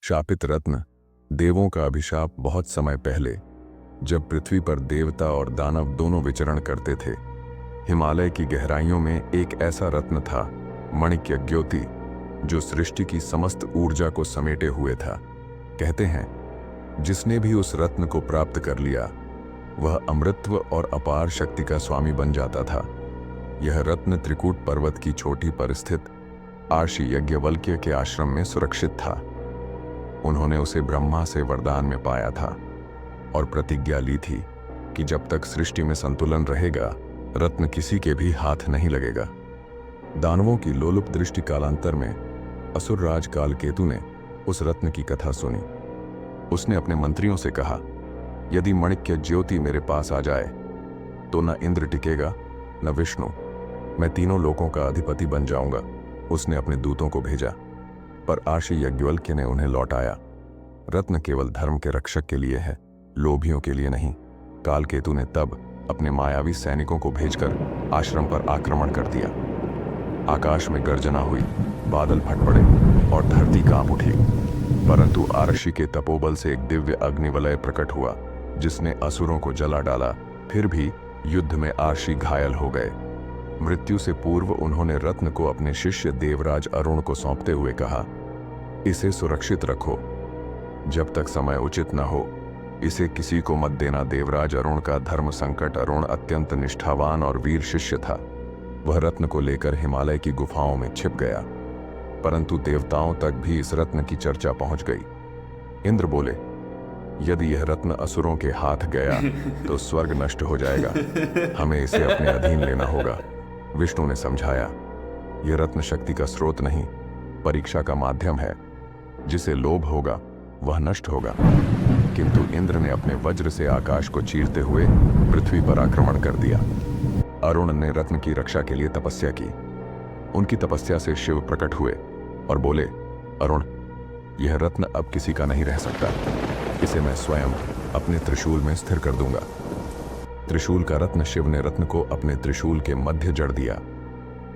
शापित रत्न। देवों का अभिशाप। बहुत समय पहले, जब पृथ्वी पर देवता और दानव दोनों विचरण करते थे, हिमालय की गहराइयों में एक ऐसा रत्न था, मणिक्यज्योति, जो सृष्टि की समस्त ऊर्जा को समेटे हुए था। कहते हैं, जिसने भी उस रत्न को प्राप्त कर लिया, वह अमृतत्व और अपार शक्ति का स्वामी बन जाता था। यह रत्न त्रिकूट पर्वत की चोटी पर स्थित आर्षि यज्ञवल्क्य के आश्रम में सुरक्षित था। उन्होंने उसे ब्रह्मा से वरदान में पाया था और प्रतिज्ञा ली थी कि जब तक सृष्टि में संतुलन रहेगा, रत्न किसी के भी हाथ नहीं लगेगा। दानवों की लोलुप दृष्टि कालांतर में असुर राज कालकेतु ने उस रत्न की कथा सुनी। उसने अपने मंत्रियों से कहा, यदि मणिक्य ज्योति मेरे पास आ जाए तो न इंद्र टिकेगा न विष्णु, मैं तीनों लोकों का अधिपति बन जाऊंगा। उसने अपने दूतों को भेजा, पर आर्षि यज्ञवल्क्य ने उन्हें लौटाया। रत्न केवल धर्म के रक्षक के लिए है, लोभियों के लिए नहीं। कालकेतु ने तब अपने मायावी सैनिकों को भेजकर आश्रम पर आक्रमण कर दिया। आकाश में गर्जना हुई, बादल फट पड़े और धरती कांप उठी। परंतु आर्षि के तपोबल से एक दिव्य अग्निवलय प्रकट हुआ, जिसने असुरों को जला डाला। फिर भी युद्ध में आर्षि घायल हो गए। मृत्यु से पूर्व उन्होंने रत्न को अपने शिष्य देवराज अरुण को सौंपते हुए कहा, इसे सुरक्षित रखो, जब तक समय उचित न हो इसे किसी को मत देना। देवराज अरुण का धर्म संकट। अरुण अत्यंत निष्ठावान और वीर शिष्य था। वह रत्न को लेकर हिमालय की गुफाओं में छिप गया, परंतु देवताओं तक भी इस रत्न की चर्चा पहुंच गई। इंद्र बोले, यदि यह रत्न असुरों के हाथ गया तो स्वर्ग नष्ट हो जाएगा, हमें इसे अपने अधीन लेना होगा। विष्णु ने समझाया, यह रत्न शक्ति का स्रोत नहीं, परीक्षा का माध्यम है। जिसे लोभ होगा वह नष्ट होगा। किंतु इंद्र ने अपने वज्र से आकाश को चीरते हुए पृथ्वी पर आक्रमण कर दिया। अरुण ने रत्न की रक्षा के लिए तपस्या की। उनकी तपस्या से शिव प्रकट हुए और बोले, अरुण, यह रत्न अब किसी का नहीं रह सकता। इसे मैं स्वयं अपने त्रिशूल में स्थिर कर दूंगा। त्रिशूल का रत्न। शिव ने रत्न को अपने त्रिशूल के मध्य जड़ दिया।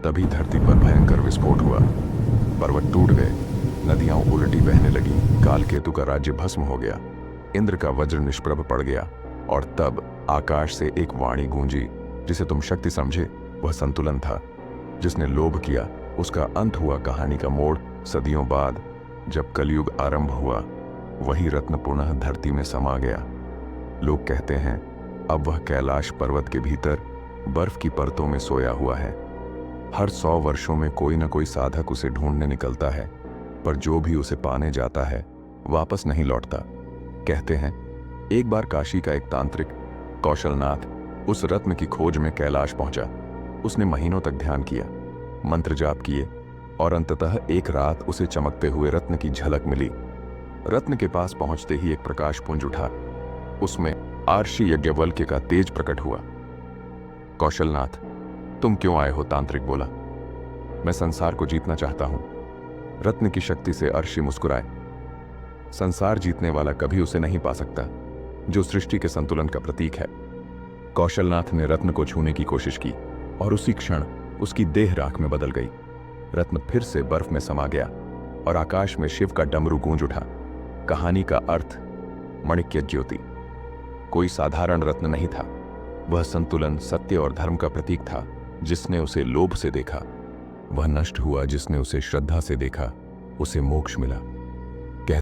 तभी धरती पर भयंकर विस्फोट हुआ, पर्वत टूट गए, नदियां उल्टी बहने लगी, कालकेतु का राज्य भस्म हो गया, इंद्र का वज्र निष्प्रभ पड़ गया। और तब आकाश से एक वाणी गूंजी, जिसे तुम शक्ति समझे वह संतुलन था। जिसने लोभ किया उसका अंत हुआ। कहानी का मोड़ सदियों बाद जब कलयुग आरंभ हुआ, वही रत्न पुनः धरती में समा गया। लोग कहते हैं, अब वह कैलाश पर्वत के भीतर बर्फ की परतों में सोया हुआ है। हर 100 वर्षों में कोई न कोई साधक उसे ढूंढने निकलता है, पर जो भी उसे पाने जाता है वापस नहीं लौटता। कहते हैं, एक बार काशी का एक तांत्रिक कौशलनाथ उस रत्न की खोज में कैलाश पहुंचा। उसने महीनों तक ध्यान किया, मंत्र जाप किए और अंततः एक रात उसे चमकते हुए रत्न की झलक मिली। रत्न के पास पहुंचते ही एक प्रकाश पुंज उठा। उसमें आर्षि यज्ञवल्क्य का तेज प्रकट हुआ। कौशलनाथ, तुम क्यों आए हो? तांत्रिक बोला। मैं संसार को जीतना चाहता हूं। रत्न की शक्ति से आर्षि मुस्कुराए। संसार जीतने वाला कभी उसे नहीं पा सकता, जो सृष्टि के संतुलन का प्रतीक है। कौशलनाथ ने रत्न को छूने की कोशिश की और उसी क्षण उसकी देह राख में बदल गई। रत्न फिर से बर्फ में समा गया और आकाश में शिव का डमरू गूंज उठा। कहानी का अर्थ, मणिक्य ज्योति कोई साधारण रत्न नहीं था। वह संतुलन, सत्य और धर्म का प्रतीक था। जिसने उसे लोभ से देखा वह नष्ट हुआ, जिसने उसे श्रद्धा से देखा उसे मोक्ष मिला।